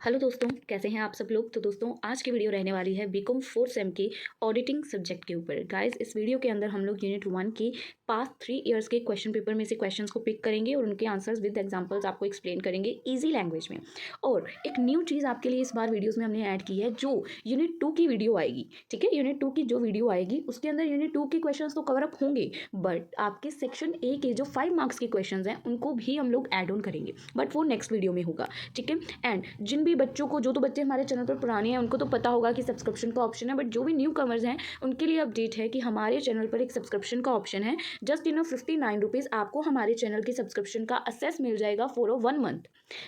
Hello दोस्तों, कैसे हैं आप सब लोग। तो दोस्तों आज की वीडियो रहने वाली है बीकॉम 4 सेम के ऑडिटिंग सब्जेक्ट के ऊपर। गाइस, इस वीडियो के अंदर हम लोग यूनिट 1 की पास्ट 3 ईयर्स के क्वेश्चन पेपर में से क्वेश्चंस को पिक करेंगे और उनके आंसर्स विद एग्जांपल्स आपको एक्सप्लेन करेंगे इजी लैंग्वेज में। और एक न्यू चीज़ आपके लिए इस बार वीडियोज़ में हमने ऐड की है, जो यूनिट 2 की वीडियो आएगी। ठीक है, यूनिट 2 की जो वीडियो आएगी उसके अंदर यूनिट 2 के क्वेश्चन तो कवर अप होंगे, बट आपके सेक्शन ए के जो 5 मार्क्स के क्वेश्चन हैं उनको भी हम लोग ऐड ऑन करेंगे, बट वो नेक्स्ट वीडियो में होगा। ठीक है, एंड जिन भी बच्चों को, जो तो बच्चे हमारे चैनल पर पुराने हैं उनको तो पता होगा कि सब्सक्रिप्शन का ऑप्शन है, बट जो भी न्यू कमर्स हैं उनके लिए अपडेट है कि हमारे चैनल पर एक सब्सक्रिप्शन का ऑप्शन है। जस्ट 59 रुपीज़ आपको हमारे चैनल की सब्सक्रिप्शन का असेस मिल जाएगा फॉर 1 मंथ।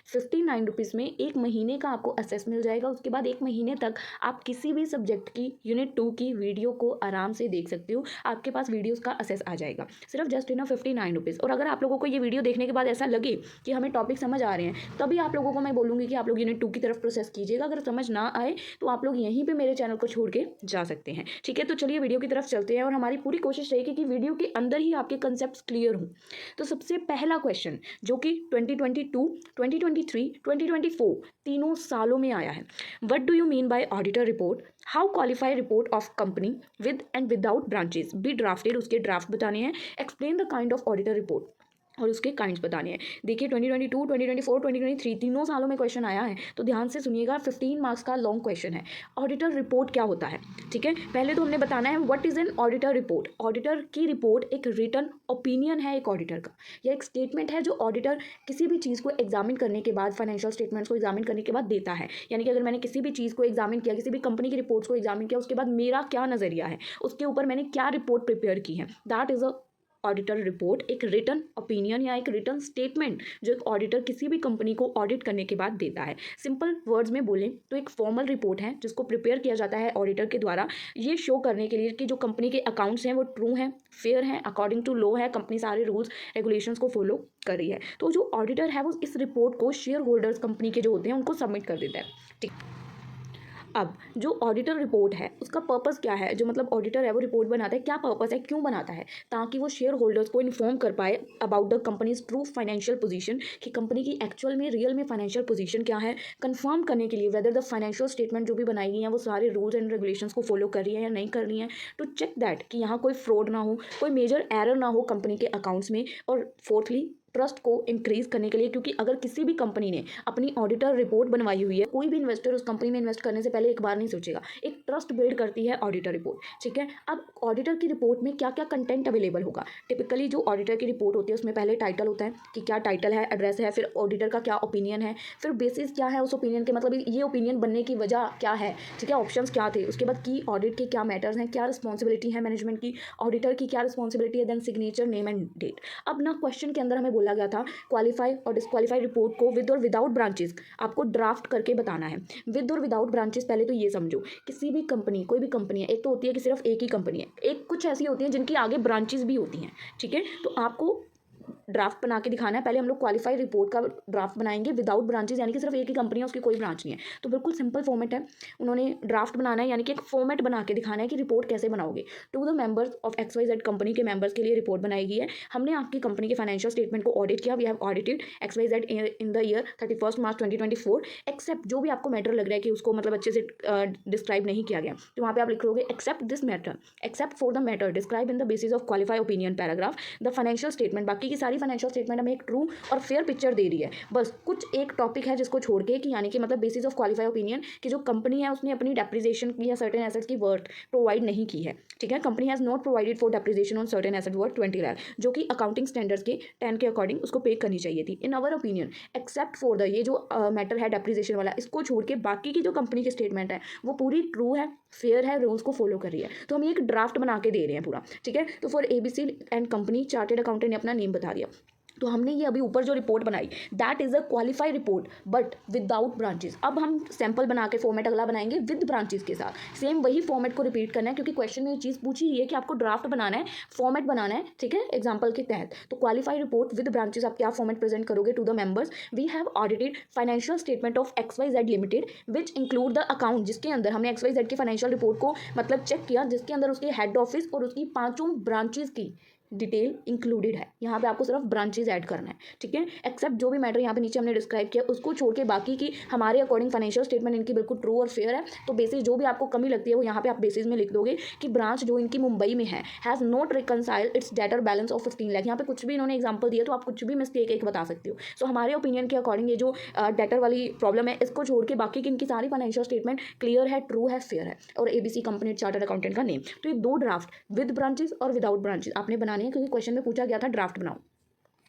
59 रुपीज़ में 1 महीने का आपको असेस मिल जाएगा। उसके बाद 1 महीने तक आप किसी भी सब्जेक्ट की यूनिट 2 की वीडियो को आराम से देख सकते हो। आपके पास वीडियोज़ का असेस आ जाएगा सिर्फ जस्ट 59 रुपीज़। और अगर आप लोगों को ये वीडियो देखने के बाद ऐसा लगे कि हमें टॉपिक समझ आ रहे हैं, तभी आप लोगों को मैं बोलूँगी कि आप लोग यूनिट 2 की तरफ प्रोसेस कीजिएगा। अगर समझ ना आए तो आप लोग यहीं पे मेरे चैनल को छोड़ के जा सकते हैं। ठीक है, तो चलिए वीडियो की तरफ चलते हैं और हमारी पूरी कोशिश रहेगी कि वीडियो के अंदर ही आपके कंसेप्ट्स क्लियर हों। तो सबसे पहला क्वेश्चन जो कि 2022, 2023, 2024 तीनों सालों में आया है। What do you mean by auditor report? How qualify report of company with and without branches be drafted? उसके ड्राफ्ट बताने हैं। Explain the kind of auditor report और उसके काइंड्स बताने हैं। देखिए 2022, 2024, 2023 तीनों सालों में क्वेश्चन आया है, तो ध्यान से सुनिएगा। 15 मार्क्स का लॉन्ग क्वेश्चन है। ऑडिटर रिपोर्ट क्या होता है? ठीक है, पहले तो हमने बताना है what is an auditor report. Auditor की रिपोर्ट एक रिटन ओपिनियन है एक ऑडिटर का, या एक स्टेटमेंट है जो ऑडिटर किसी भी चीज़ को एग्जामिन करने के बाद, फाइनेंशियल स्टेटमेंट्स को एग्जामिन करने के बाद देता है। यानी कि अगर मैंने किसी भी चीज़ को एग्जामिन किया, किसी भी कंपनी की रिपोर्ट्स को एग्जामिन किया, उसके बाद मेरा क्या नज़रिया है, उसके ऊपर मैंने क्या रिपोर्ट प्रिपेयर की है, that is a auditor report. एक रिटन ओपिनियन या एक रिटन स्टेटमेंट जो एक ऑडिटर किसी भी कंपनी को ऑडिट करने के बाद देता है। सिंपल वर्ड्स में बोलें तो एक फॉर्मल रिपोर्ट है जिसको प्रिपेयर किया जाता है ऑडिटर के द्वारा, ये शो करने के लिए कि जो कंपनी के अकाउंट्स हैं वो ट्रू हैं, फेयर हैं, अकॉर्डिंग टू लॉ है, कंपनी सारे रूल्स रेगुलेशंस को फॉलो कर रही है। तो जो ऑडिटर है वो इस रिपोर्ट को शेयर होल्डर्स कंपनी के जो होते हैं उनको सबमिट कर देता है। ठीक, अब जो ऑडिटर रिपोर्ट है उसका पर्पस क्या है? जो मतलब ऑडिटर है वो रिपोर्ट बनाता है, क्या पर्पस है, क्यों बनाता है? ताकि वो शेयर होल्डर्स को इन्फॉर्म कर पाए about the companies true financial position, कि कंपनी की एक्चुअल में, रियल में फाइनेंशियल पोजीशन क्या है, कंफर्म करने के लिए वेदर द फाइनेंशियल स्टेटमेंट जो भी बनाई गई है वो सारे रूल्स एंड रेगुलेशंस को फॉलो कर रही है या नहीं कर रही है, टू चेक दैट कि यहाँ कोई फ्रॉड ना हो, कोई मेजर एरर ना हो कंपनी के अकाउंट्स में। और फोर्थली, ट्रस्ट को इंक्रीज करने के लिए, क्योंकि अगर किसी भी कंपनी ने अपनी ऑडिटर रिपोर्ट बनवाई हुई है, कोई भी इन्वेस्टर उस कंपनी में इन्वेस्ट करने से पहले एक बार नहीं सोचेगा। एक ट्रस्ट बिल्ड करती है ऑडिटर रिपोर्ट। ठीक है, अब ऑडिटर की रिपोर्ट में क्या क्या कंटेंट अवेलेबल होगा? टिपिकली जो ऑडिटर की रिपोर्ट होती है उसमें पहले टाइटल होता है कि क्या टाइटल है, एड्रेस है, फिर ऑडिटर का क्या ओपिनियन है, फिर बेसिस क्या है उस ओपिनियन के, मतलब ये ओपिनियन बनने की वजह क्या है, ठीक है, ऑप्शंस क्या थे, उसके बाद की ऑडिट के क्या मैटर्स हैं, क्या रिस्पॉन्सिबिलिटी है मैनेजमेंट की, ऑडिटर की क्या रिस्पॉन्सिबिलिटी है, then signature, name and date. अब ना क्वेश्चन के अंदर हमें बोला गया था क्वालिफाई और डिस्क्वालीफाई रिपोर्ट को विद और विदाउट ब्रांचेस आपको ड्राफ्ट करके बताना है। विद और विदाउट ब्रांचेस, पहले तो ये समझो, किसी भी कंपनी, कोई भी कंपनी है, एक तो होती है कि सिर्फ एक ही कंपनी है, एक कुछ ऐसी होती है जिनकी आगे ब्रांचेस भी होती हैं। ठीक है, तो आपको ड्राफ्ट बना के दिखाना है। पहले हम लोग क्वालिफाई रिपोर्ट का ड्राफ्ट बनाएंगे विदाउट ब्रांचेस, यानी कि सिर्फ एक ही कंपनी है, उसकी कोई ब्रांच नहीं है। तो बिल्कुल सिंपल फॉर्मेट है। उन्होंने ड्राफ्ट बनाना है, यानी कि एक फॉर्मेट बना के दिखाना है कि रिपोर्ट कैसे बनाओगे। To the members of XYZ company के मेंबर्स के लिए रिपोर्ट बनाई गई है। हमने आपकी कंपनी के फाइनेंशियल स्टेटमेंट को ऑडिट किया। We have audited XYZ in the year 31 March 2024, except जो भी आपको मैटर लग रहा है कि उसको मतलब अच्छे से डिस्क्राइब नहीं किया गया, तो वहाँ पे आप लिख लोगे except this matter, except for the matter describe in the basis of qualify opinion paragraph the financial statement. बाकी की सारी फाइनेंशियल स्टेटमेंट हमें एक ट्रू और फेयर पिक्चर दे रही है। बस कुछ एक टॉपिक है जिसको छोड़ के, कि यानी कि मतलब बेसिस ऑफ क्वालिफाई ओपिनियन कि जो कंपनी है उसने अपनी डेप्रिसिएशन की या सर्टेन एसेट्स की वर्थ प्रोवाइड नहीं की है। ठीक है, company has not provided for depreciation on certain asset worth 20 lakh, जो कि अकाउंटिंग स्टैंडर्ड्स के 10 के अकॉर्डिंग उसको पे करनी चाहिए थी। इन अवर ओपिनियन, एक्सेप्ट फॉर द, ये जो मैटर है डेप्रिसिएशन वाला, इसको छोड़ के बाकी की जो कंपनी की स्टेटमेंट है वो पूरी ट्रू है, फेयर है, रूल्स को फॉलो कर रही है। तो हम एक ड्राफ्ट बना के दे रहे हैं पूरा। ठीक है, तो for ABC and company, chartered accountant ने अपना नेम बता दिया। तो हमने ये अभी ऊपर जो रिपोर्ट बनाई, that is a qualified report but without branches. अब हम सैंपल बना के फॉर्मेट अगला बनाएंगे विद ब्रांचेस के साथ। सेम वही फॉर्मेट को रिपीट करना है, क्योंकि क्वेश्चन में ये चीज़ पूछी ही है कि आपको ड्राफ्ट बनाना है, फॉर्मेट बनाना है। ठीक है, एग्जाम्पल के तहत। तो क्वालिफाइड रिपोर्ट विद ब्रांचेस आप क्या फॉर्मेट प्रेजेंट करोगे to the members? We have audited financial statement of XYZ limited which include the account, जिसके अंदर हमने XYZ की फाइनेंशियल रिपोर्ट को मतलब चेक किया, जिसके अंदर उसके हेड ऑफिस और उसकी 5 ब्रांचेस की डिटेल इंक्लूडेड है। यहाँ पे आपको सिर्फ ब्रांचेज ऐड करना है, ठीक है। एक्सेप्ट जो भी मैटर यहाँ पे नीचे हमने डिस्क्राइब किया उसको छोड़ के बाकी की हमारे अकॉर्डिंग फाइनेंशियल स्टेटमेंट इनकी बिल्कुल ट्रू और फेयर है। तो बेसिस जो भी आपको कमी लगती है वो यहाँ पे आप बेसिस में लिख दोगे कि ब्रांच जो इनकी मुंबई में है has not reconcile it's debtor balance of 15 lakh. यहाँ पे कुछ भी इन्होंने एग्जाम्पल दिया तो आप कुछ भी मिस्टेक एक बता सकते हो। सो हमारे ओपिनियन के अकॉर्डिंग ये जो डेटर वाली प्रॉब्लम है इसको छोड़ के बाकी की इनकी सारी फाइनेंशियल स्टेटमेंट क्लियर है, ट्रू है, फेयर है और ABC कंपनी चार्टर्ड अकाउंटेंट का नेम। तो ये 2 ड्राफ्ट विद ब्रांचेस और विदाउट ब्रांचेस आपने बनाने हैं, क्योंकि क्वेश्चन में पूछा गया था ड्राफ्ट बनाओ।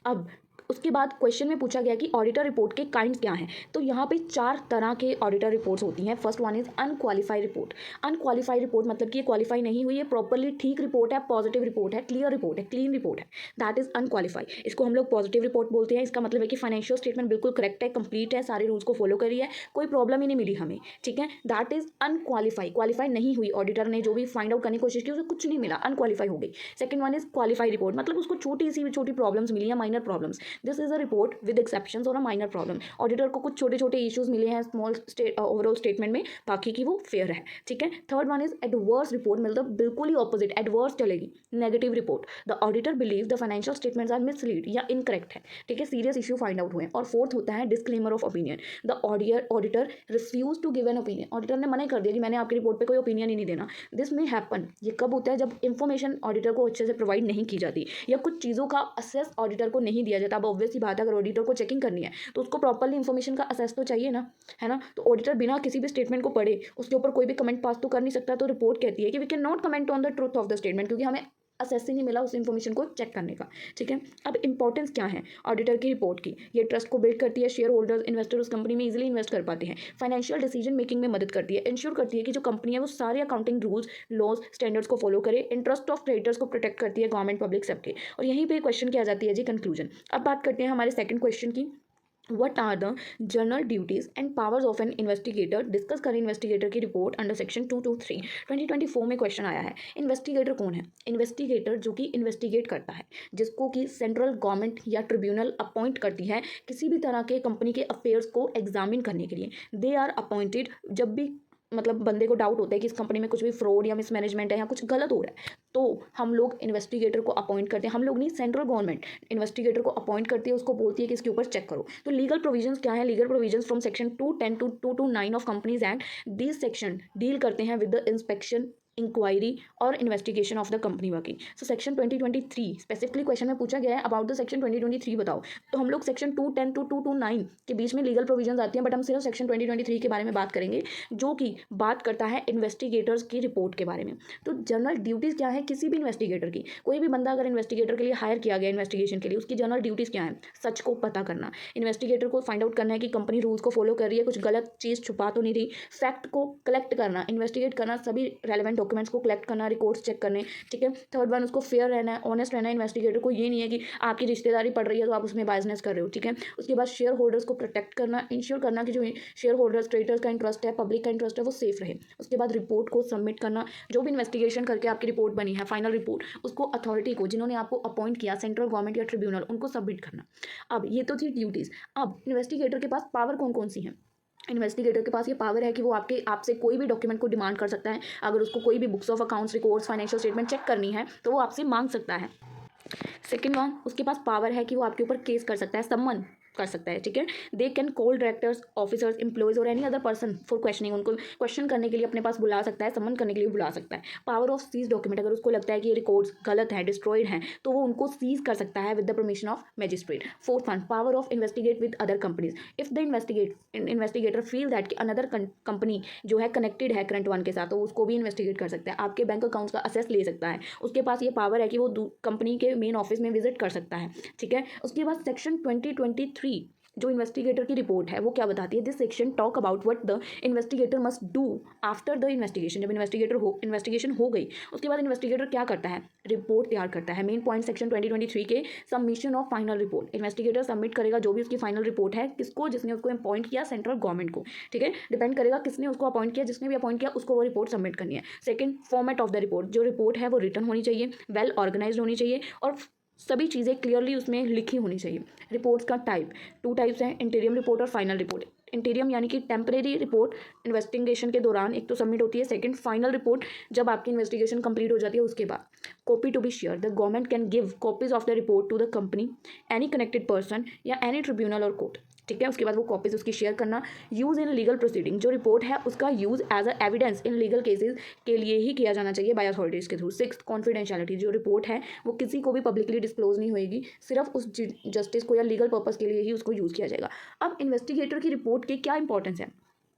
अब उसके बाद क्वेश्चन में पूछा गया कि ऑडिटर रिपोर्ट के काइंड्स क्या हैं। तो यहाँ पे 4 तरह के ऑडिटर रिपोर्ट्स होती हैं। First one is unqualified report. Unqualified report मतलब कि ये क्वालिफाई नहीं हुई है, प्रॉपरली ठीक रिपोर्ट है, पॉजिटिव रिपोर्ट है, क्लियर रिपोर्ट है, क्लीन रिपोर्ट है, दैट इज अनक्वालिफाइड। इसको हम लोग पॉजिटिव रिपोर्ट बोलते हैं। इसका मतलब है कि फाइनेंशियल स्टेटमेंट बिल्कुल करेक्ट है, कंप्लीट है, सारे रूल्स को फॉलो करी है, कोई प्रॉब्लम ही नहीं मिली हमें, ठीक है। दैट इज अनक्वालिफाइड, क्वालिफाई नहीं हुई, ऑडिटर ने जो भी फाइंड आउट करने की कोशिश की उसे कुछ नहीं मिला, अनक्वालिफाई हो गई। Second one is qualified report, मतलब उसको छोटी प्रॉब्लम्स मिली है, minor problems. This is a report with exceptions और अ माइनर प्रॉब्लम। ऑडिटर को कुछ छोटे इश्यूज मिले हैं स्मॉल ओवरऑल स्टेटमेंट में, बाकी की वो फेयर है, ठीक है। Third one is adverse report, मतलब बिल्कुल ही ऑपोजिट, एडवर्स चलेगी, negative report. The auditor believe the financial statements are mislead या इनकरेक्ट है, ठीक है, सीरियस इशू फाइंड आउट हुए। और फोर्थ होता है disclaimer of opinion. The auditor refuse to give an opinion, auditor ने मना कर दिया कि मैंने आपकी रिपोर्ट पे कोई ओपिनियन ही नहीं देना। दिस में हैपन, ये कब होता है जब इंफॉर्मेशन ऑडिटर को अच्छे से प्रोवाइड नहीं की जाती या कुछ चीज़ों का असेस ऑडिटर को नहीं दिया जाता। अब ऑब्वियस ही बात है, अगर ऑडिटर को चेकिंग करनी है तो उसको प्रॉपर्ली इन्फॉर्मेशन का असेस तो चाहिए ना, है ना। तो ऑडिटर बिना किसी भी स्टेटमेंट को पढ़े उसके ऊपर कोई भी कमेंट पास तो कर नहीं सकता। तो रिपोर्ट कहती है कि we can not comment on the truth of the statement, क्योंकि हमें असेस ही नहीं मिला उस इन्फॉर्मेशन को चेक करने का, ठीक है। अब इंपॉर्टेंस क्या है ऑडिटर की रिपोर्ट की, ये ट्रस्ट को बिल्ड करती है, शेयर होल्डर्स इन्वेस्टर उस कंपनी में इजीली इन्वेस्ट कर पाते हैं, फाइनेंशियल डिसीजन मेकिंग में मदद करती है, इंश्योर करती है कि जो कंपनी है वो सारे अकाउंटिंग रूल्स लॉज स्टैंडर्ड्स को फॉलो करे, इंटरेस्ट ऑफ क्रेडिटर्स को प्रोटेक्ट करती है, गवर्नमेंट पब्लिक सबके। और यहीं पर क्वेश्चन की आ जाती है जी कंक्लूजन। अब बात करते हैं हमारे सेकंड क्वेश्चन की, What are the general duties and powers of an investigator? Discuss करें इन्वेस्टिगेटर की रिपोर्ट अंडर सेक्शन 223। 2024 में क्वेश्चन आया है। इन्वेस्टिगेटर कौन है? इन्वेस्टिगेटर जो कि इन्वेस्टिगेट करता है, जिसको कि सेंट्रल गवर्नमेंट या ट्रिब्यूनल अपॉइंट करती है किसी भी तरह के कंपनी के अफेयर्स को एग्जामिन करने के लिए। दे आर अपॉइंटेड जब भी मतलब बंदे को डाउट होता है कि इस कंपनी में कुछ भी फ्रॉड या मिसमैनेजमेंट है या कुछ गलत हो रहा है, तो हम लोग इन्वेस्टिगेटर को अपॉइंट करते हैं। हम लोग नहीं, सेंट्रल गवर्नमेंट इन्वेस्टिगेटर को अपॉइंट करती है, उसको बोलती है कि इसके ऊपर चेक करो। तो लीगल प्रोविजंस क्या है? Legal provisions from section 210 to 229 of companies act. This section deal करते हैं विद द इंस्पेक्शन, इंक्वायरी और investigation of the company working. So section 2023 specifically question में पूछा गया है अबाउट द सेक्शन 2023 बताओ। तो हम लोग सेक्शन 210 टू 229 के बीच में लीगल प्रोविजंस आती हैं, बट हम सिर्फ सेक्शन 2023 के बारे में बात करेंगे जो कि बात करता है इन्वेस्टिगेटर्स की रिपोर्ट के बारे में। तो जनरल ड्यूटीज़ क्या है किसी भी इन्वेस्टिगेटर की? कोई भी बंदा अगर इन्वेस्टिगेटर के लिए हायर किया गया इन्वेस्टिगेशन के लिए, उसकी जनरल ड्यूटीज़ क्या है? सच को पता करना, इन्वेस्टिगेटर को फाइंड आउट करना है कि कंपनी रूल्स को फॉलो कर रही है, कुछ गलत चीज़ छुपा तो नहीं रही, फैक्ट को कलेक्ट करना, इन्वेस्टिगेट करना, सभी रेलेवेंट डॉक्यूमेंट्स को कलेक्ट करना, रिकॉर्ड्स चेक करने, ठीक है। थर्ड वन, उसको फेयर रहना है, ऑनेस्ट रहना है। इन्वेस्टिगेटर को ये नहीं है कि आपकी रिश्तेदारी पड़ रही है तो आप उसमें बायसनेस कर रहे हो, ठीक है। उसके बाद शेयर होल्डर्स को प्रोटेक्ट करना, इंश्योर करना कि जो शेयर होल्डर्स क्रेडिटर्स का इंटरेस्ट है, पब्लिक का इंटरेस्ट है, वो सेफ रहे। उसके बाद रिपोर्ट को सबमिट करना, जो भी इन्वेस्टिगेशन करके आपकी रिपोर्ट बनी है फाइनल रिपोर्ट, उसको अथॉरिटी को जिन्होंने आपको अपॉइंट किया, सेंट्रल गवर्नमेंट या ट्रिब्यूनल, उनको सबमिट करना। अब ये तो थी ड्यूटीज़। अब इन्वेस्टिगेटर के पास पावर कौन कौन सी हैं? इन्वेस्टिगेटर के पास ये पावर है कि वो आपसे कोई भी डॉक्यूमेंट को डिमांड कर सकता है। अगर उसको कोई भी books of accounts, records, financial statement check करनी है तो वो आपसे मांग सकता है। सेकंड वन, उसके पास पावर है कि वो आपके ऊपर केस कर सकता है, सम्मन कर सकता है, ठीक है। They can call directors, officers, employees और any other person for questioning, उनको क्वेश्चन करने के लिए अपने पास बुला सकता है, सम्मन करने के लिए बुला सकता है। पावर ऑफ सीज डॉक्यूमेंट, अगर उसको लगता है कि ये रिकॉर्ड्स गलत हैं, डिस्ट्रॉयड हैं, तो वो उनको सीज कर सकता है with the permission of magistrate. Fourth one, power of investigate with other companies. If the investigator feel that कि अनदर कंपनी जो है कनेक्टेड है करंट वन के साथ, तो उसको भी इन्वेस्टिगेट कर सकता है, आपके बैंक अकाउंट्स का असेस ले सकता है। उसके पास ये पावर है कि वो कंपनी के मेन ऑफिस में विजिट कर सकता है, ठीक है। उसके बाद सेक्शन 2023 जो इन्वेस्टिगेटर की रिपोर्ट है वो क्या बताती है? This section talk about what the investigator must do after the investigation. जब इन्वेस्टिगेशन हो गई उसके बाद इन्वेस्टिगेटर क्या करता है? रिपोर्ट तैयार करता है। मेन पॉइंट सेक्शन 2023 के, submission of final report. Investigator submit करेगा जो भी उसकी फाइनल रिपोर्ट है, किसको? जिसने उसको अपॉइंट किया, सेंट्रल गवर्नमेंट को, ठीक है। डिपेंड करेगा किसने उसको अपॉइंट किया, जिसने भी अपॉइंट किया उसको वो रिपोर्ट सबमिट करनी है। Second, format of the report. जो रिपोर्ट है वो रिटन होनी चाहिए, वेल ऑर्गेनाइज्ड होनी चाहिए और सभी चीज़ें क्लियरली उसमें लिखी होनी चाहिए। रिपोर्ट्स का टाइप, 2 टाइप्स हैं, इंटीरियम रिपोर्ट और फाइनल रिपोर्ट। इंटीरियम यानी कि टेम्परेरी रिपोर्ट इन्वेस्टिगेशन के दौरान एक तो सबमिट होती है, सेकंड फाइनल रिपोर्ट जब आपकी इन्वेस्टिगेशन कंप्लीट हो जाती है उसके बाद। Copy to be share, the government can give copies of the report to the company, any connected person या एनी ट्रिब्यूनल और कोर्ट। ठीक है, उसके बाद वो कॉपीज उसकी शेयर करना। यूज़ इन लीगल प्रोसीडिंग, जो रिपोर्ट है उसका use as a evidence in legal cases के लिए ही किया जाना चाहिए बाय अथॉरिटीज़ के थ्रू। सिक्स, कॉन्फिडेंशियलिटी, जो रिपोर्ट है वो किसी को भी पब्लिकली डिस्क्लोज नहीं होएगी, सिर्फ उस जस्टिस को या लीगल पर्पज़ के लिए ही उसको यूज़ किया जाएगा। अब इन्वेस्टिगेटर की रिपोर्ट के क्या इंपॉर्टेंस है?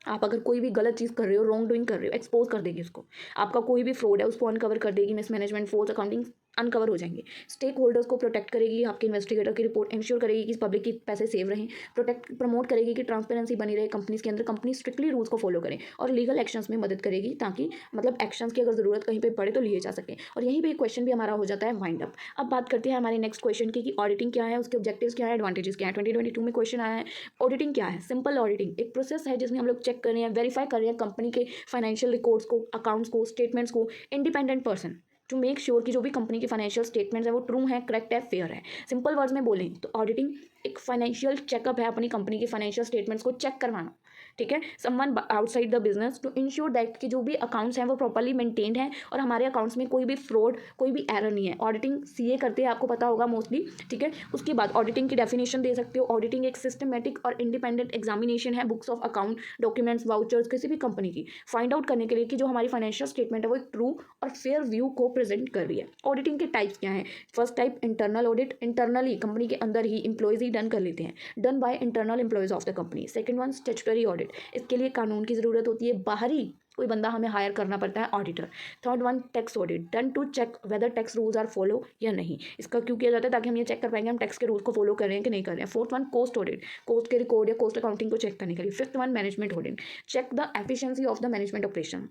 आप अगर कोई भी गलत चीज़ कर रहे हो, रॉन्ग डूइंग कर रहे हो, एक्सपोज कर देगी उसको। आपका कोई भी फ्रॉड है उसको अनकवर कर देगी, मिसमैनेजमेंट, फॉल्स अकाउंटिंग अनकवर हो जाएंगे। स्टेक होल्डर्स को प्रोटेक्ट करेगी आपके इन्वेस्टिगेटर की रिपोर्ट, इंश्योर करेगी कि पब्लिक के पैसे सेव रहें, प्रमोट करेगी कि ट्रांसपेरेंसी बनी रहे कंपनीज के अंदर, कंपनी स्ट्रिक्टली रूल्स को फॉलो करें, और लीगल एक्शंस में मदद करेगी ताकि मतलब एक्शंस की अगर ज़रूरत कहीं पे पड़े तो लिए जा सके। और यहीं पे क्वेश्चन भी हमारा हो जाता है वाइंड अप। अब बात करते हैं हमारे नेक्स्ट क्वेश्चन की कि ऑडिटिंग क्या है, उसके ऑब्जेक्टिव्स क्या है, एडवांटेजेस क्या है। 2022 में क्वेश्चन आया है। ऑडिटिंग क्या है? सिंपल ऑडिटिंग एक प्रोसेस है जिसमें हम लोग चेक कर रहे हैं, वेरीफाई कर रहे हैं कंपनी के फाइनेंशियल रिकॉर्ड्स को, अकाउंट्स को, स्टेटमेंट्स को, independent person to make sure कि जो भी कंपनी की फाइनेंशियल स्टेटमेंट्स है वो ट्रू है, करेक्ट है, फेयर है। सिंपल वर्ड्स में बोलें तो ऑडिटिंग एक फाइनेंशियल चेकअप है, अपनी कंपनी की फाइनेंशियल स्टेटमेंट्स को चेक करवाना। ठीक है, someone outside the business to ensure that कि जो भी अकाउंट्स हैं वो प्रॉपर्ली मेंटेन्ड हैं और हमारे अकाउंट्स में कोई भी फ्रॉड, कोई भी एरर नहीं है। ऑडिटिंग सीए करते हैं, आपको पता होगा मोस्टली। ठीक है, उसके बाद ऑडिटिंग की डेफिनेशन दे सकते हो। ऑडिटिंग एक सिस्टमेटिक और इंडिपेंडेंट एग्जामिनेशन है books of account, documents, vouchers किसी भी कंपनी की, फाइंड आउट करने के लिए कि जो हमारी फाइनेंशियल स्टेटमेंट है वो एक ट्रू और फेयर व्यू को प्रेजेंट कर रही है। ऑडिटिंग के टाइप्स क्या हैं? First type internal audit, internally company के अंदर ही इंप्लॉयज ही डन कर लेते हैं, done by internal employees of the company. Second one statutory audit, इसके लिए कानून की ज़रूरत होती है, बाहरी कोई बंदा हमें हायर करना पड़ता है, auditor. Third one tax audit, done to check whether tax rules are follow या नहीं। इसका क्यों किया जाता है? ताकि हम ये चेक कर पाएंगे हम टैक्स के रूल्स को फॉलो कर रहे हैं कि नहीं कर रहे हैं। Fourth one cost audit, cost के रिकॉर्ड या कॉस्ट अकाउंटिंग को चेक करने के लिए। Fifth one management audit, check the efficiency of the management operation.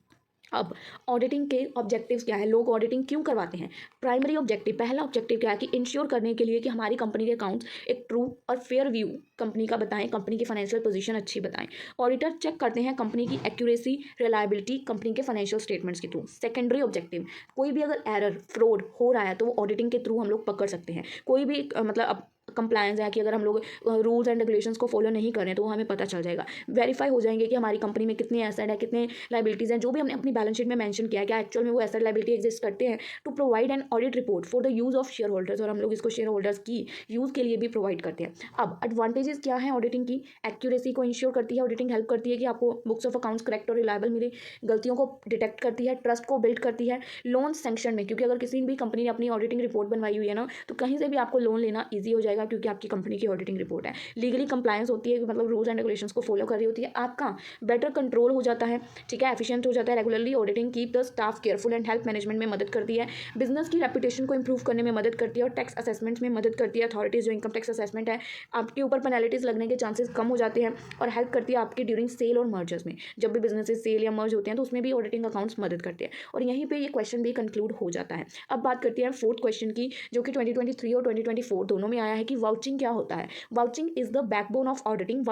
अब ऑडिटिंग के ऑब्जेक्टिव्स क्या है, लोग ऑडिटिंग क्यों करवाते हैं? प्राइमरी ऑब्जेक्टिव, पहला ऑब्जेक्टिव क्या है कि इंश्योर करने के लिए कि हमारी कंपनी के अकाउंट्स एक ट्रू और फेयर व्यू कंपनी का बताएं, कंपनी की फाइनेंशियल पोजीशन अच्छी बताएं। ऑडिटर चेक करते हैं कंपनी की एक्यूरेसी, रिलायबिलिटी कंपनी के फाइनेंशियल स्टेटमेंट्स के थ्रू। सेकेंडरी ऑब्जेक्टिव, कोई भी अगर एरर, फ्रॉड हो रहा है तो वो ऑडिटिंग के थ्रू हम लोग पकड़ सकते हैं। कोई भी मतलब कंप्लायंस है कि अगर हम लोग रूल्स एंड रेगुलेशंस को फॉलो नहीं कर रहे हैं तो वो हमें पता चल जाएगा। वेरीफाई हो जाएंगे कि हमारी कंपनी में कितने एसेट है, कितने लाइबिलिटीज़ हैं, जो भी हमने अपनी बैलेंस शीट में मेंशन किया है क्या एक्चुअल में वो एसेट लाइबिलिटी एग्जिस्ट करते हैं। To provide an audit report for the use of shareholders, और हम लोग इसको शेयर होल्डर्स की यूज़ के लिए भी प्रोवाइड करते हैं। अब एडवांटेजेस क्या है ऑडिटिंग की? एक्यूरेसी को इंश्योर करती है ऑडिटिंग, हेल्प करती है कि आपको बुक्स ऑफ अकाउंट्स करेक्ट और रिलायबल मिले, गलतियों को डिटेक्ट करती है, ट्रस्ट को बिल्ड करती है। लोन सेंक्शन में, क्योंकि अगर किसी भी कंपनी ने अपनी ऑडिटिंग रिपोर्ट बनवाई हुई है ना तो कहीं से भी आपको लोन लेना ईजी हो जाएगा क्योंकि आपकी कंपनी की ऑडिटिंग रिपोर्ट है। लीगली कंप्लायंस होती है, मतलब रूल्स एंड रेगुलेशंस को फॉलो कर रही होती है, आपका बेटर कंट्रोल हो जाता है। ठीक है, एफिशिएंट हो जाता है। Regularly auditing keep the staff careful and help management में मदद करती है। बिजनेस की रेपुटेशन को इंप्रूव करने में मदद करती है और टैक्स असेसमेंट में मदद करती है। अथॉरिटीज जो इनकम टैक्स असेसमेंट है आपके ऊपर पेनल्टीज लगने के चांसेस कम हो जाते हैं और हेल्प करती है आपकी ड्यूरिंग सेल और मर्जर्स में। जब भी बिजनेसेस सेल या मर्ज होते हैं तो उसमें भी ऑडिटिंग अकाउंट्स मदद करते हैं। और यहीं पे ये क्वेश्चन भी कंक्लूड हो जाता है। अब बात करते हैं फोर्थ क्वेश्चन की, जो कि 2023 और 2024 दोनों में आया है कि वाउचिंग क्या होता है। Vouching is the backbone of auditing.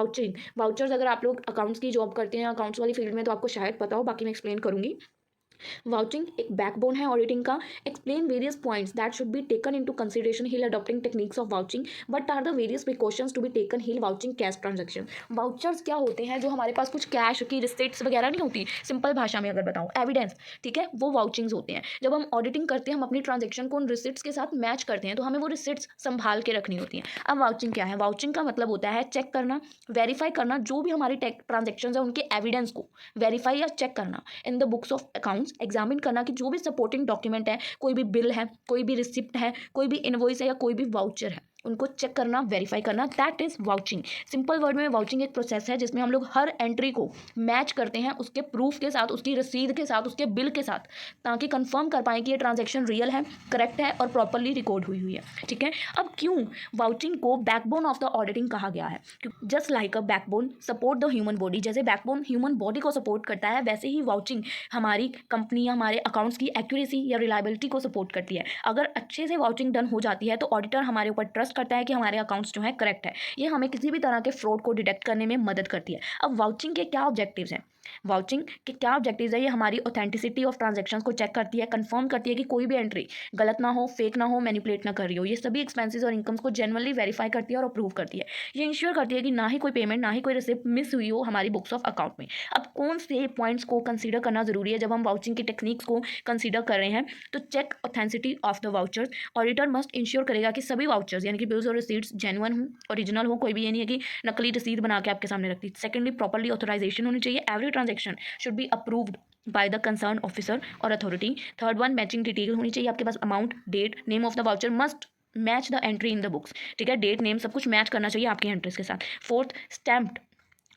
Vouchers अगर आप लोग अकाउंट्स की जॉब करते हैं, अकाउंट्स वाली फील्ड में, तो आपको शायद पता हो, बाकी मैं एक्सप्लेन करूंगी। वाउचिंग एक बैकबोन है ऑडिटिंग का। Explain various points that should be taken into consideration while adopting techniques of vouching, but are the various precautions to be taken while vouching cash transaction. Vouchers क्या होते हैं? जो हमारे पास कुछ कैश की रिसिप्ट्स वगैरह नहीं होती, सिंपल भाषा में अगर बताऊं, एविडेंस। ठीक है, वो वाउचिंग्स होते हैं। जब हम ऑडिटिंग करते हैं हम अपनी ट्रांजेक्शन को उन रिसिप्ट्स के साथ मैच करते हैं, तो हमें वो रिसिप्ट्स संभाल के रखनी होती हैं। अब वाउचिंग क्या है? वाउचिंग का मतलब होता है चेक करना, वेरीफाई करना, जो भी हमारी ट्रांजेक्शन है उनके एविडेंस को वेरीफाई या चेक करना इन the books of accounts, examine करना कि जो भी सपोर्टिंग डॉक्यूमेंट है, कोई भी बिल है, कोई भी रिसिप्ट है, कोई भी इनवॉइस है या कोई भी वाउचर है, उनको चेक करना, वेरीफाई करना, that is vouching. Simple word में वाउचिंग एक प्रोसेस है जिसमें हम लोग हर एंट्री को मैच करते हैं उसके प्रूफ के साथ, उसकी रसीद के साथ, उसके बिल के साथ, ताकि कंफर्म कर पाएं कि ये ट्रांजैक्शन रियल है, करेक्ट है और प्रॉपरली रिकॉर्ड हुई है। ठीक है, अब क्यों वाउचिंग को बैकबोन ऑफ द ऑडिटिंग कहा गया है? Just like a backbone support the human body, जैसे बैकबोन ह्यूमन बॉडी को सपोर्ट करता है, वैसे ही वाउचिंग हमारी कंपनी, हमारे अकाउंट्स की एक्यूरेसी या रिलायबिलिटी को सपोर्ट करती है। अगर अच्छे से वाउचिंग डन हो जाती है तो ऑडिटर हमारे ऊपर ट्रस्ट करता है कि हमारे अकाउंट्स जो है करेक्ट है। ये हमें किसी भी तरह के फ्रॉड को डिटेक्ट करने में मदद करती है। अब वाउचिंग के क्या ऑब्जेक्टिव्स हैं? वाउचिंग के क्या ऑब्जेक्टिव्स है, ये हमारी ऑथेंटिसिटी ऑफ ट्रांजैक्शंस को चेक करती है, कंफर्म करती है कि कोई भी एंट्री गलत ना हो, फेक ना हो, मैनिपुलेट ना कर रही हो। ये सभी एक्सपेंसेस और इनकम्स को जेन्युइनली वेरीफाई करती है और अप्रूव करती है। ये इंश्योर करती है कि ना ही कोई पेमेंट ना ही कोई रिसिप्ट मिस हुई हो हमारी बुक्स ऑफ अकाउंट में। अब कौन से पॉइंट्स को कंसीडर करना जरूरी है जब हम वाउचिंग की टेक्निक्स को कंसीडर कर रहे हैं? तो check authenticity of the vouchers. Auditor must ensure करेगा कि सभी वाउचर्स यानी कि बिल्स और रिसीट्स जेन्युइन हो, ओरिजिनल हो, कोई भी ये नहीं है कि नकली रसीद बना के आपके सामने रखती। सेकेंडली, प्रॉपर्ली ऑथराइजेशन होनी चाहिए। Every transaction should be approved by the concern officer और authority. Third one, matching detail होनी चाहिए आपके पास। Amount, date, name of the voucher must match the entry in the books. ठीक है, डेट, नेम सब कुछ मैच करना चाहिए आपकी एंट्रीज के साथ। Fourth,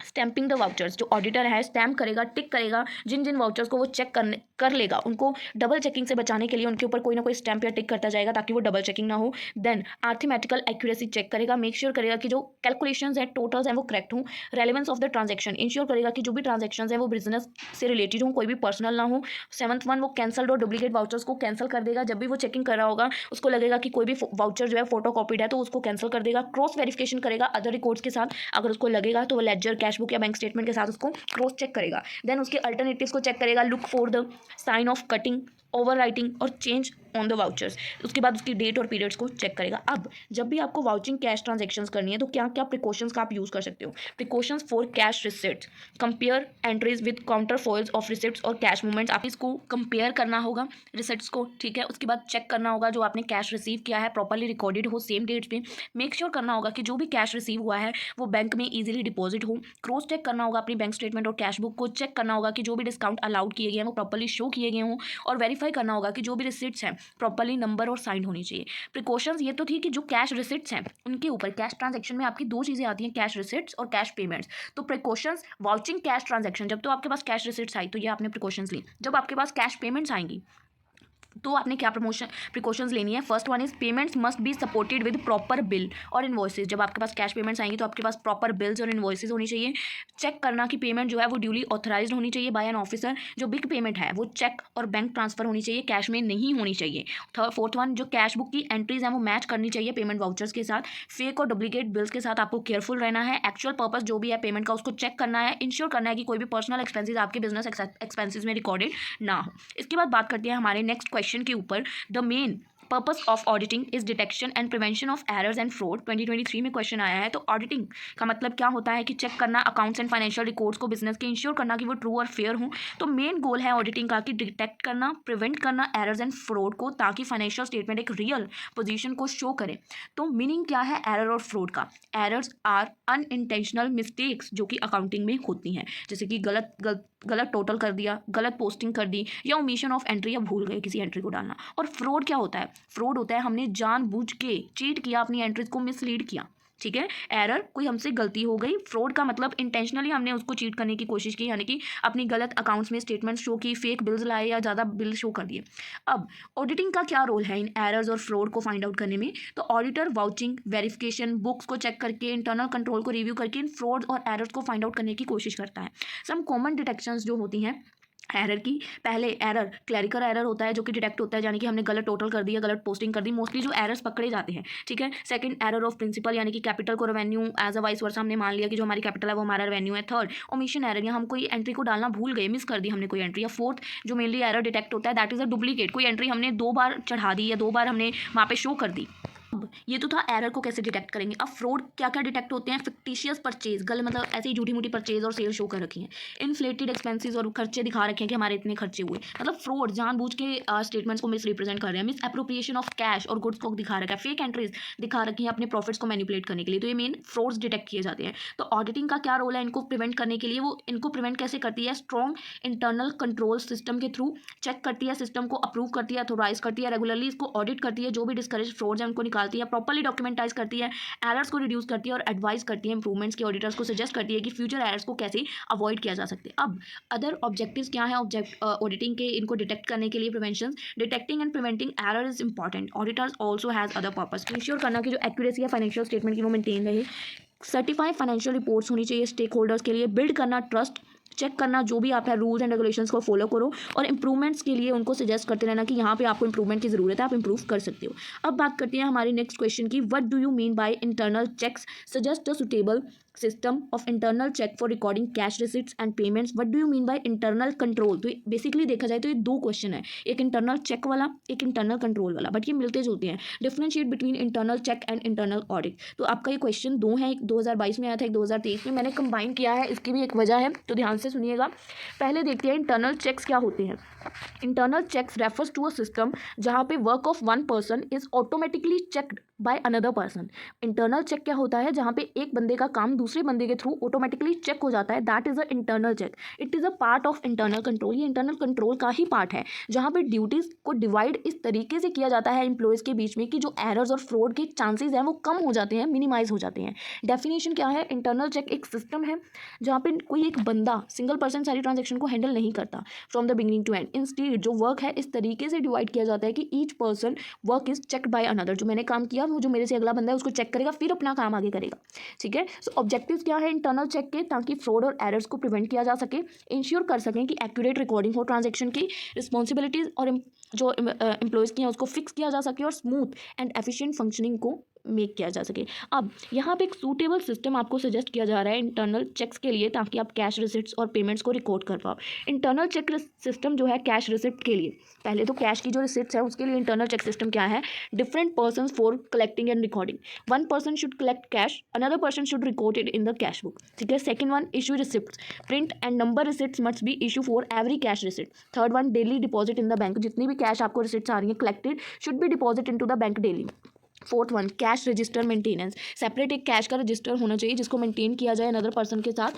stamping the vouchers. जो ऑडिटर है स्टैम्प करेगा, टिक करेगा जिन जिन वाउचर्स को वो चेक कर लेगा, उनको डबल चेकिंग से बचाने के लिए उनके ऊपर कोई ना कोई स्टैम्प या टिक करता जाएगा ताकि वो डबल चेकिंग ना हो। देन आर्थमेटिकल एक्यूरेसी चेक करेगा, मेक श्योर करेगा कि जो कैलकुलेशंस हैं, टोटल्स हैं, वो करेक्ट हों। Relevance of the transaction, ensure करेगा कि जो भी ट्रांजेक्शन है वो बिजनेस से रिलेटेड हो, कोई भी पर्सनल ना हो। सेवंथ वन, वो कैंसल्ड और डुप्लीकेट वाउचर्स को कैंसिल कर देगा। जब भी वो चेकिंग कर रहा होगा उसको लगेगा कि कोई भी वाउचर जो है फोटो कॉपीड है तो उसको कैंसिल कर देगा। क्रॉस वेरिफिकेशन करेगा अदर रिकॉर्ड्स के साथ, अगर उसको लगेगा तो वो लेजर, कैश बुक या बैंक स्टेटमेंट के साथ उसको क्रॉस चेक करेगा। देन उसके अल्टरनेटिव्स को चेक करेगा, look for the sign of cutting, overwriting और चेंज ऑन द वाउचर्स। उसके बाद उसकी डेट और पीरियड्स को चेक करेगा। अब जब भी आपको वाउचिंग कैश ट्रांजेक्शंस करनी है तो क्या क्या प्रिकॉशंस का आप यूज़ कर सकते हो? Precautions for cash receipts, compare entries with counter foils of receipts और कैश मूवमेंट्स। आप इसको कंपेयर करना होगा रिसिप्ट्स को, ठीक है। उसके बाद चेक करना होगा जो आपने कैश रिसीव किया है प्रॉपरली रिकॉर्डेड हो सेम डेट्स पे। मेक श्योर करना होगा कि जो भी कैश रिसीव हुआ है वो बैंक में ईजिली डिपॉजिट हो। क्रॉस चेक करना होगा अपनी बैंक स्टेटमेंट और कैश बुक को। चेक करना होगा कि जो भी डिस्काउंट अलाउड किए गए हैं वो प्रॉपरली शो किए गए हों। और वेरीफाई करना होगा कि जो भी रिसिप्ट्स हैं प्रॉपरली नंबर और साइन होनी चाहिए। प्रिकॉशंस ये तो थी कि जो कैश रिसिप्ट्स हैं उनके ऊपर कैश ट्रांजैक्शन में आपकी दो चीज़ें आती हैं, कैश रिसिप्ट्स और कैश पेमेंट्स। तो प्रिकॉशंस वाउचिंग कैश ट्रांजैक्शन, जब तो आपके पास कैश रिसिप्ट्स आई तो ये आपने प्रिकॉशंस ली। जब आपके पास कैश पेमेंट्स आएंगी तो आपने क्या प्रिकॉशंस लेनी है? First one is payments must be supported with proper bill और इनवॉइसेज। जब आपके पास कैश पेमेंट्स आएंगी तो आपके पास प्रॉपर बिल्स और इनवॉइसेज होनी चाहिए। चेक करना कि पेमेंट जो है वो ड्यूली ऑथराइज्ड होनी चाहिए बाय एन ऑफिसर। जो बिग पेमेंट है वो चेक और बैंक ट्रांसफर होनी चाहिए, कैश में नहीं होनी चाहिए। फोर्थ वन, जो कैश बुक की एंट्रीज हैं वो मैच करनी चाहिए पेमेंट वाउचर्स के साथ। फेक और डुप्लीकेट बिल्स के साथ आपको केयरफुल रहना है। एक्चुअल पर्पस जो भी है पेमेंट का उसको चेक करना है। इंश्योर करना है कि कोई भी पर्सनल एक्सपेंसेस आपके बिजनेस एक्सपेंसेस में रिकॉर्डेड ना हो। इसके बाद बात करते हैं हमारे नेक्स्ट क्वेश्चन के ऊपर। The main purpose of auditing is detection and prevention of errors and fraud। 2023 में क्वेश्चन आया है। तो ऑडिटिंग का मतलब क्या होता है कि चेक करना अकाउंट्स एंड फाइनेंशियल रिकॉर्ड्स को बिजनेस के, इंश्योर करना कि वो ट्रू और फेयर हो। तो मेन गोल है ऑडिटिंग का कि डिटेक्ट करना, प्रिवेंट करना एरर्स एंड फ्रॉड को, ताकि फाइनेंशियल स्टेटमेंट एक रियल पोजीशन को शो करे। तो मीनिंग क्या है एरर और फ्रॉड का? एरर्स आर अनइंटेंशनल मिस्टेक्स जो कि अकाउंटिंग में होती हैं, जैसे कि गलत टोटल कर दिया, गलत पोस्टिंग कर दी, या ओमिशन ऑफ एंट्री, या भूल गए किसी एंट्री को डालना। और फ्रॉड क्या होता है? फ्रॉड होता है हमने जानबूझ के चीट किया, अपनी एंट्रीज को मिसलीड किया, ठीक है। एरर कोई हमसे गलती हो गई, फ्रॉड का मतलब इंटेंशनली हमने उसको चीट करने की कोशिश की, यानी कि अपनी गलत अकाउंट्स में स्टेटमेंट शो की, फेक बिल्स लाए या ज़्यादा बिल शो कर दिए। अब ऑडिटिंग का क्या रोल है इन एरर्स और फ्रॉड को फाइंड आउट करने में? तो ऑडिटर वाउचिंग, वेरिफिकेशन, बुक्स को चेक करके, इंटरनल कंट्रोल को रिव्यू करके इन फ्रॉड और एरर्स को फाइंड आउट करने की कोशिश करता है। सम कॉमन डिटेक्शंस जो होती हैं एरर की, पहले एरर क्लैरिकल एरर होता है जो कि डिटेक्ट होता है, यानी कि हमने गलत टोटल कर दिया, गलत पोस्टिंग कर दी, मोस्टली जो एरर्स पकड़े जाते हैं, ठीक है। सेकंड, एरर ऑफ प्रिंसिपल, यानी कि कैपिटल को revenue as a vice versa हमने मान लिया कि जो हमारी कैपिटल है वो हमारा रेवेन्यू है। थर्ड, ओमिशन एरर, या हम कोई एंट्री को डालना भूल गए, मिस कर दी हमने कोई एंट्री। या फोर्थ, जो मेनली एरर डिटेक्ट होता है दैट इज अ डुप्लीकेट, कोई एंट्री हमने 2 बार चढ़ा दी या 2 बार हमने वहाँ पे शो कर दी। अब ये तो था एरर को कैसे डिटेक्ट करेंगे। अब फ्रॉड क्या क्या डिटेक्ट होते हैं? फिक्टिशियस परचेज, गलत मतलब ऐसी झूठी मूठी परचेज और सेल शो कर रखी हैं। इन्फ्लेटेड एक्सपेंसेस, और खर्चे दिखा रखे हैं कि हमारे इतने खर्चे हुए, मतलब फ्रॉड जानबूझ के स्टेटमेंट्स को मिस रिप्रेजेंट कर रहे हैं। मिस एप्रोप्रिएशन ऑफ कैश और गुड्स को दिखा रखा है। फेक एंट्रीज दिखा रखी हैं अपने प्रॉफिट्स को मैनिपुलेट करने के लिए। तो ये मेन फ्रॉड्स डिटेक्ट किए जाते हैं। तो ऑडिटिंग का क्या रोल है इनको प्रिवेंट करने के लिए? वो इनको प्रिवेंट कैसे करती है? स्ट्रॉन्ग इंटरनल कंट्रोल सिस्टम के थ्रू चेक करती है, सिस्टम को अप्रूव करती है, अथोराइज करती है, रेगुलरली इसको ऑडिट करती है, जो भी डिस्करेज फ्रॉड्स हैं उनको निकालती है, प्रॉपरली डॉक्यूमेंटाइज करती है, एरर्स को रिड्यूस करती है और एडवाइस करती है इंप्रूवमेंट्स के, ऑडिटर्स को सजेस्ट करती है कि फ्यूचर एरर्स को कैसे अवॉइड किया जा सकते हैं। अब अदर ऑब्जेक्टिव्स क्या है ऑडिटिंग के इनको डिटेक्ट करने के लिए? Prevention, detecting and preventing error is important. Auditors also has other purpose, ensure करना कि जो एक्यूरेसी है फाइनेंशियल स्टेटमेंट की वो मेंटेन रहे। सर्टिफाइड फाइनेंशियल रिपोर्ट्स होनी चाहिए स्टेक होल्डर्स के लिए। बिल्ड करना ट्रस्ट, चेक करना जो भी आप है रूल्स एंड रेगुलेशंस को फॉलो करो, और इंप्रूवमेंट्स के लिए उनको सजेस्ट करते रहना कि यहाँ पे आपको इंप्रूवमेंट की जरूरत है, आप इंप्रूव कर सकते हो। अब बात करते हैं हमारी नेक्स्ट क्वेश्चन की, what do you mean by internal checks? Suggest the suitable system of internal check for recording cash receipts and payments. What do you mean by internal control? तो बेसिकली देखा जाए तो ये दो क्वेश्चन है, एक internal check वाला, एक इंटरनल कंट्रोल वाला, बट ये मिलते जुलते हैं। Differentiate between internal check and internal audit. तो आपका ये क्वेश्चन दो है, एक 2022 में आया था, एक 2023 में। मैंने कंबाइन किया है, इसकी भी एक वजह है, तो ध्यान से सुनिएगा। पहले देखते हैं इंटरनल चेक्स क्या होते हैं। Internal checks refers to a system जहाँ पे work of one person is automatically checked by another person. Internal check क्या होता है? जहाँ पे एक बंदे का काम दूसरे बंदे के थ्रू ऑटोमेटिकली चेक हो जाता है, that is a internal check. It is a part of internal control. ये इंटरनल कंट्रोल का ही पार्ट है, जहाँ पे ड्यूटीज़ को डिवाइड इस तरीके से किया जाता है एम्प्लॉयज़ के बीच में कि जो एरर्स और फ्रॉड के चांसेस हैं वो कम हो जाते हैं, मिनिमाइज हो जाते हैं। डेफिनेशन क्या है? इंटरनल चेक एक सिस्टम है जहाँ पे कोई एक बंदा सिंगल पर्सन सारी ट्रांजेक्शन को हैंडल नहीं करता from the beginning to end. Instead जो वर्क है इस तरीके से डिवाइड किया जाता है कि each person work is checked by another. जो मैंने काम किया वो जो मेरे से अगला बंदा है उसको चेक करेगा, फिर अपना काम आगे करेगा। ठीक है। सो ऑब्जेक्टिव्स क्या है इंटरनल चेक के? ताकि फ्रॉड और एरर्स को प्रिवेंट किया जा सके, इंश्योर कर सकें कि एक्यूरेट रिकॉर्डिंग हो ट्रांजेक्शन की, रिस्पॉन्सिबिलिटीज और जो एम्प्लॉयज़ की हैं उसको फिक्स किया जा सके, और स्मूथ एंड एफिशिएंट फंक्शनिंग को मेक किया जा सके। अब यहाँ पे एक सूटेबल सिस्टम आपको सजेस्ट किया जा रहा है इंटरनल चेक्स के लिए, ताकि आप कैश रिसिट्स और पेमेंट्स को रिकॉर्ड कर पाओ। इंटरनल चेक सिस्टम जो है कैश रिसिप्ट के लिए, पहले तो कैश की जो रिसिप्ट्स है उसके लिए इंटरनल चेक सिस्टम क्या है? Different persons for collecting and recording. One person should collect cash, another person should record it in the cash book. ठीक है। Second one, issue receipts, print and number receipts must be issue for every cash receipt. Third one, daily deposit in the bank, जितनी भी cash आपको receipts आ रही है collected should be deposit in to the bank daily. Fourth one, cash register maintenance, separate एक cash का register होना चाहिए जिसको मेंटेन किया जाए अनदर पर्सन के साथ,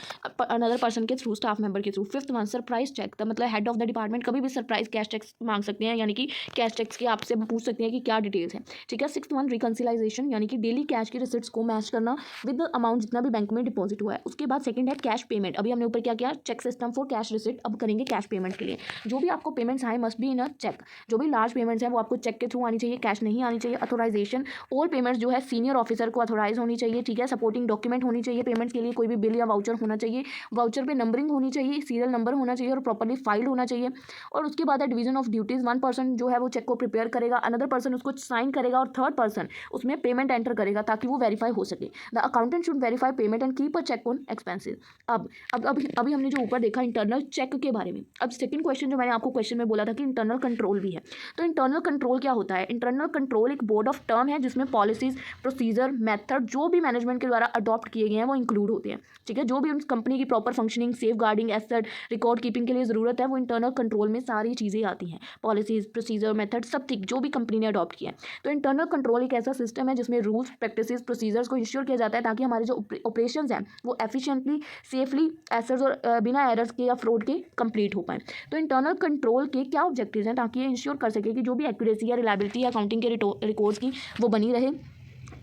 अनदर पर्सन के थ्रू, स्टाफ मेंबर के through. Fifth one, surprise check, the मतलब हेड ऑफ द डिपार्टमेंट कभी भी सरप्राइज कैश चेक्स मांग सकते हैं, यानी कि कैश चेक्स की आपसे पूछ सकते हैं कि क्या डिटेल्स हैं। ठीक है। सिक्स्थ वन, रिकंसिलाइजेशन, यानी कि डेली कैश की रिसिप्ट्स को मैच करना विद द अमाउंट जितना भी बैंक में डिपॉजिट हुआ है। उसके बाद सेकंड है कैश पेमेंट। अभी हमने ऊपर क्या किया? Check system for cash receipt, अब करेंगे कैश पेमेंट के लिए। जो भी आपको पेमेंट्स आए must be in a check. जो भी लार्ज पेमेंट्स है वो आपको चेक के थ्रू आनी चाहिए, कैश नहीं आनी चाहिए। अथोराइजेशन, ऑल पेमेंट्स जो है सीनियर ऑफिसर को अथोराइज होनी चाहिए। ठीक है। सपोर्टिंग डॉक्यूमेंट होनी चाहिए पेमेंट्स के लिए, कोई भी बिल या वाउचर होना चाहिए, वाउचर पे नंबरिंग होनी चाहिए, सीरियल नंबर होना चाहिए और प्रॉपर्ली फाइल्ड होना चाहिए। और उसके बाद है division of duties, one person जो है वो चेक को प्रिपेयर करेगा, अनदर पर्सन उसको साइन करेगा और थर्ड पर्सन उसमें पेमेंट एंटर करेगा ताकि वो वेरीफाई हो सके। The accountant should verify payment and keep a check on expenses. अब अभी हमने जो ऊपर देखा इंटरनल चेक के बारे में, अब सेकंड क्वेश्चन जो मैंने आपको क्वेश्चन में बोला था कि इंटरनल कंट्रोल भी है। तो इंटरनल कंट्रोल क्या होता है? इंटरनल कंट्रोल एक बोर्ड ऑफ टर्म है जिसमें पॉलिसीज, प्रोसीजर, मेथड जो भी मैनेजमेंट के द्वारा अडॉप्ट किए गए हैं वो इंक्लूड होते हैं। ठीक है। जो भी उस कंपनी की proper functioning, safeguarding, asset record keeping के लिए ज़रूरत है वो इंटरनल कंट्रोल में सारी चीज़ें आती हैं, पॉलिसीज, प्रोसीजर, मेथड, सब ठीक जो भी कंपनी ने अडॉप्ट किया है। तो इंटरनल कंट्रोल एक ऐसा सिस्टम है जिसमें रूल्स, प्रैक्टिसेस, प्रोसीजर्स को इंश्योर किया जाता है ताकि हमारे जो ऑपरेशंस हैं वो एफिशिएंटली, सेफली, एसेट्स और बिना एरर्स के या फ्रॉड के कंप्लीट हो पाए। तो इंटरनल कंट्रोल के क्या ऑब्जेक्टिव्स हैं? ताकि ये इंश्योर कर सके कि जो भी एक्यूरेसी या रिलायबिलिटी या अकाउंटिंग के रिकॉर्ड्स की वो बनी रहे।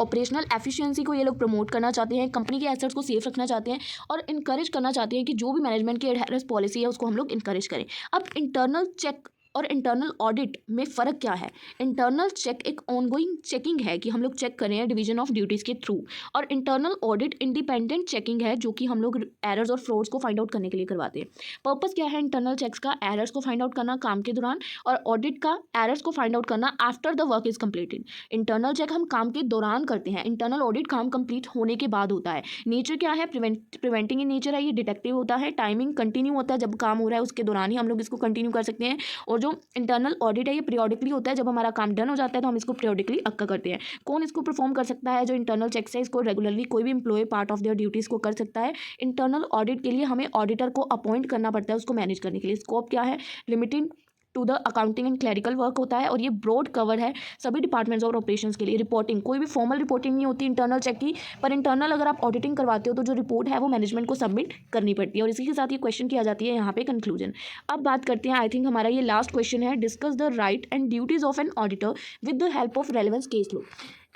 ऑपरेशनल एफिशिएंसी को ये लोग प्रमोट करना चाहते हैं, कंपनी के एसेट्स को सेफ रखना चाहते हैं और इनकरेज करना चाहते हैं कि जो भी मैनेजमेंट की एडहेरेंस पॉलिसी है उसको हम लोग इनकरेज करें। अब इंटरनल चेक और इंटरनल ऑडिट में फ़र्क क्या है? इंटरनल चेक एक ऑनगोइंग चेकिंग है कि हम लोग चेक कर रहे हैं डिवीजन ऑफ ड्यूटीज़ के थ्रू, और इंटरनल ऑडिट इंडिपेंडेंट चेकिंग है जो कि हम लोग एरर्स और फ्रॉड्स को फाइंड आउट करने के लिए करवाते हैं। पर्पस क्या है इंटरनल चेक्स का? एरर्स को फाइंड आउट करना काम के दौरान, और ऑडिट का एरर्स को फाइंड आउट करना after the work is completed. Internal check हम काम के दौरान करते हैं, इंटरनल ऑडिट काम कंप्लीट होने के बाद होता है। नेचर क्या है? प्रिवेंटिंग इन नेचर है, ये डिटेक्टिव होता है। टाइमिंग कंटिन्यू होता है, जब काम हो रहा है उसके दौरान ही हम लोग इसको कंटिन्यू कर सकते हैं। और जो इंटरनल ऑडिट है ये पीरियोडिकली होता है, जब हमारा काम डन हो जाता है तो हम इसको पीरियोडिकली अक्का करते हैं। कौन इसको परफॉर्म कर सकता है? जो इंटरनल चेक्स है इसको रेगुलरली कोई भी employee part of their duties को कर सकता है। इंटरनल ऑडिट के लिए हमें ऑडिटर को अपॉइंट करना पड़ता है उसको मैनेज करने के लिए। स्कोप क्या है? Limited to the accounting and clerical work होता है, और ये ब्रॉड कवर है सभी डिपार्टमेंट्स और ऑपरेशंस के लिए। रिपोर्टिंग, कोई भी फॉर्मल रिपोर्टिंग नहीं होती इंटरनल चेक की, पर इंटरनल अगर आप ऑडिटिंग करवाते हो तो जो रिपोर्ट है वो मैनेजमेंट को सबमिट करनी पड़ती है। और इसी के साथ ये क्वेश्चन की आ जाती है यहाँ पे कंक्लूजन। अब बात करते हैं, आई थिंक हमारा ये लास्ट क्वेश्चन है, discuss the right and duties of an auditor with the help of relevance case law.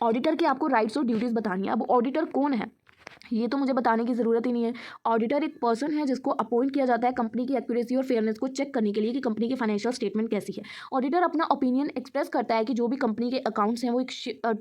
Auditor के आपको राइट्स और ड्यूटीज़ बतानी है। अब ऑडिटर कौन है ये तो मुझे बताने की ज़रूरत ही नहीं है। ऑडिटर एक पर्सन है जिसको अपॉइंट किया जाता है कंपनी की एक्यूरेसी और फेयरनेस को चेक करने के लिए कि कंपनी की फाइनेंशियल स्टेटमेंट कैसी है। ऑडिटर अपना ओपिनियन एक्सप्रेस करता है कि जो भी कंपनी के अकाउंट्स हैं वो एक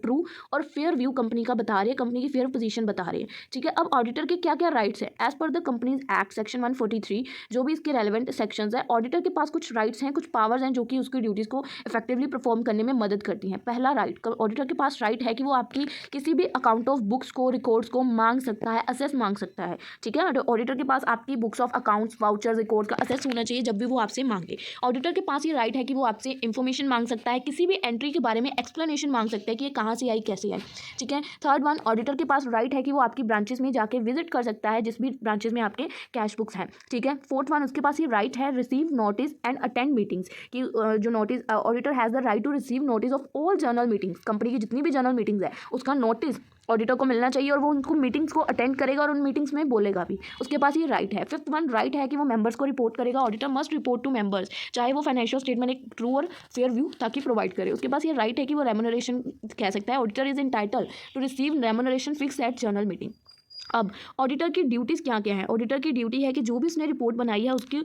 ट्रू और फेयर व्यू कंपनी का बता रहे हैं, कंपनी की फेयर पोजीशन बता रहे हैं। ठीक है। अब ऑडिटर के क्या क्या राइट्स हैं? As per the companies act section 143, जो भी इसके रेलिवेंट सेक्शंस है, ऑडिटर के पास कुछ राइट्स हैं, कुछ पावर्स हैं जो कि उसकी ड्यूटीज़ को इफेक्टिवली परफॉर्म करने में मदद करती हैं। पहला राइट, ऑडिटर के पास राइट है कि वो आपकी किसी भी अकाउंट ऑफ बुक्स को, रिकॉर्ड्स को मांग सकता है, असेस मांग सकता है, ठीक है। ऑडिटर के पास आपकी books of accounts, vouchers, record का असेस होना चाहिए जब भी वो आपसे मांगे। ऑडिटर के पास ये राइट है कि वो आपसे इन्फॉर्मेशन मांग सकता है, किसी भी एंट्री के बारे में एक्सप्लेनेशन मांग सकता है कि ये कहाँ से आई, कैसे आई, ठीक है। थर्ड वन, ऑडिटर के पास राइट है कि वो आपकी ब्रांचेस में जाके विजिट कर सकता है, जिस भी ब्रांचेस में आपके कैश बुक्स हैं, ठीक है। फोर्थ वन, उसके पास ये राइट है receive notice and attend meetings, कि जो notice, auditor has the right to receive notice of all general meetings, company की जितनी भी जर्नल मीटिंग्स है उसका नोटिस ऑडिटर को मिलना चाहिए और वो उनको मीटिंग्स को अटेंड करेगा और उन मीटिंग्स में बोलेगा भी, उसके पास ये राइट है। फिफ्थ वन, राइट है कि वो मेंबर्स को रिपोर्ट करेगा, auditor must report to members, चाहे वो फाइनेंशियल स्टेटमेंट एक ट्रू और फेयर व्यू ताकि प्रोवाइड करे। उसके पास ये राइट है कि वो रेम्यूनरेशन कह सकता है, auditor is entitle to receive remuneration fix at general meeting. अब ऑडिटर की ड्यूटीज़ क्या क्या है? ऑडिटर की ड्यूटी है कि जो भी उसने रिपोर्ट बनाई है उसकी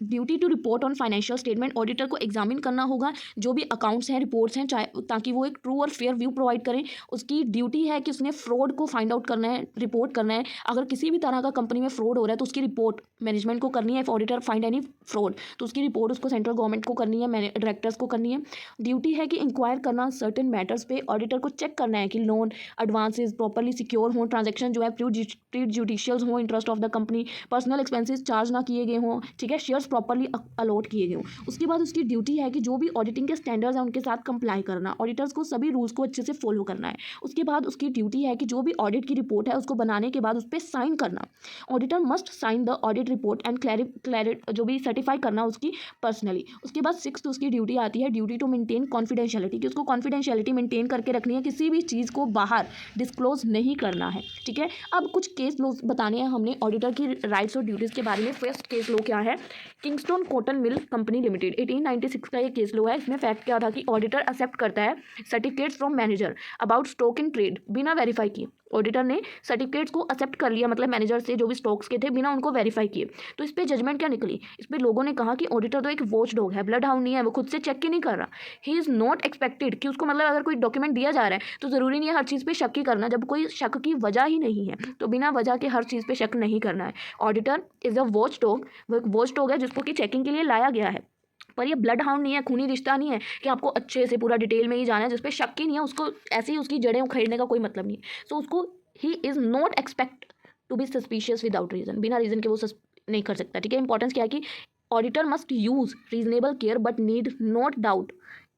duty to report on financial statement, auditor को एग्जामिन करना होगा जो भी अकाउंट्स हैं, रिपोर्ट्स हैं, चाहे ताकि वो एक ट्रू और फेयर व्यू प्रोवाइड करें। उसकी ड्यूटी है कि उसने फ्रॉड को फाइंड आउट करना है, रिपोर्ट करना है। अगर किसी भी तरह का कंपनी में फ्रॉड हो रहा है तो उसकी रिपोर्ट मैनेजमेंट को करनी है। If auditor find any fraud तो उसकी रिपोर्ट उसको सेंट्रल गवर्नमेंट को करनी है, डायरेक्टर्स को करनी है। ड्यूटी है कि इंक्वायर करना सर्टेन मैटर्स पे, ऑडिटर को चेक करना है कि लोन एडवांसेस प्रॉपरली सिक्योर हों, ट्रांजेक्शन जो है प्री जुडिशियल्स हों, interest of the company, personal expenses charge ना किए गए हों, ठीक है, शेयर्स प्रॉपरली अलॉट किए गए हों। उसके बाद उसकी ड्यूटी है कि जो भी ऑडिटिंग के स्टैंडर्ड्स हैं उनके साथ कंप्लाई करना, ऑडिटर्स को सभी रूल्स को अच्छे से फॉलो करना है। उसके बाद उसकी ड्यूटी है कि जो भी ऑडिट की रिपोर्ट है उसको बनाने के बाद उस पर साइन करना, auditor must sign the audit report and clarity जो भी सर्टिफाई करना उसकी पर्सनली। उसके बाद सिक्स्थ उसकी ड्यूटी आती है ड्यूटी टू मेंटेन कॉन्फिडेंशियलिटी, कि उसको कॉन्फिडेंशियलिटी मेंटेन करके रखनी है, किसी भी चीज़ को बाहर डिस्क्लोज नहीं करना है, ठीक है। अब कुछ केस लॉ बताने हैं हमने ऑडिटर की राइट्स और ड्यूटीज़ के बारे में। फर्स्ट केस लॉ क्या है? Kingston cotton mill company limited 1896 का ये केस लॉ है। इसमें फैक्ट क्या था कि ऑडिटर एक्सेप्ट करता है certificates from manager about stock in trade बिना वेरीफाई किए। ऑडिटर ने सर्टिफिकेट्स को एक्सेप्ट कर लिया, मतलब मैनेजर से जो भी स्टॉक्स के थे बिना उनको वेरीफाई किए। तो इस पर जजमेंट क्या निकली? इस पर लोगों ने कहा कि ऑडिटर तो एक वॉच डॉग है, ब्लड हाउंड नहीं है, वो खुद से चेक ही नहीं कर रहा। ही इज़ नॉट एक्सपेक्टेड कि उसको, मतलब अगर कोई डॉक्यूमेंट दिया जा रहा है तो ज़रूरी नहीं है हर चीज़ पे शक ही करना, जब कोई शक की वजह ही नहीं है तो बिना वजह के हर चीज़ पे शक नहीं करना है। Auditor is a watch dog, वो एक वॉच डॉग है जिसको कि चेकिंग के लिए लाया गया है, पर ये ब्लड हाउंड नहीं है, खूनी रिश्ता नहीं है कि आपको अच्छे से पूरा डिटेल में ही जाना है, जिस पे शक ही नहीं है उसको ऐसे ही उसकी जड़ें उखेड़ने का कोई मतलब नहीं है। सो उसको he is not expect to be suspicious without reason, बिना रीज़न के वो नहीं कर सकता, ठीक है। इंपॉर्टेंस क्या है कि auditor must use reasonable care but need not doubt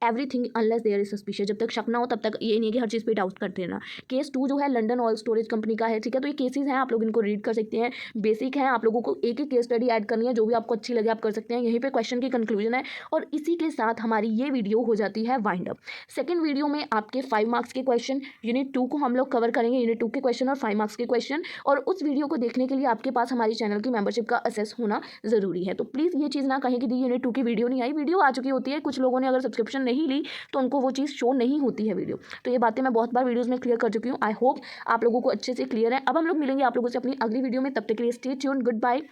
everything unless there is suspicious, जब तक शक ना हो तब तक ये नहीं है कि हर चीज़ पे डाउट कर देना। केस 2 जो है लंडन ऑयल स्टोरेज कंपनी का है, ठीक है। तो ये केसेस हैं, आप लोग इनको रीड कर सकते हैं, बेसिक हैं, आप लोगों को एक ही केस स्टडी ऐड करनी है, जो भी आपको अच्छी लगे आप कर सकते हैं। यहीं पे क्वेश्चन की कंक्लूजन है और इसी के साथ हमारी ये वीडियो हो जाती है वाइंड अप। सेकेंड वीडियो में आपके 5 मार्क्स के क्वेश्चन यूनिट 2 को हम लोग कवर करेंगे, यूनिट 2 के क्वेश्चन और 5 मार्क्स के क्वेश्चन। और उस वीडियो को देखने के लिए आपके पास हमारी चैनल की मेंबरशिप का एक्सेस होना ज़रूरी है। तो प्लीज़ ये चीज़ ना कहें कि दी यूनिट 2 की वीडियो नहीं आई, वीडियो आ चुकी होती है। कुछ लोगों ने अगर सब्सक्रिप्शन नहीं ली तो उनको वो चीज़ शो नहीं होती है वीडियो। तो ये बातें मैं बहुत बार वीडियोस में क्लियर कर चुकी हूँ। आई होप आप लोगों को अच्छे से क्लियर है। अब हम लोग मिलेंगे आप लोगों से अपनी अगली वीडियो में, तब तक के लिए स्टे ट्यून्ड, गुड बाय।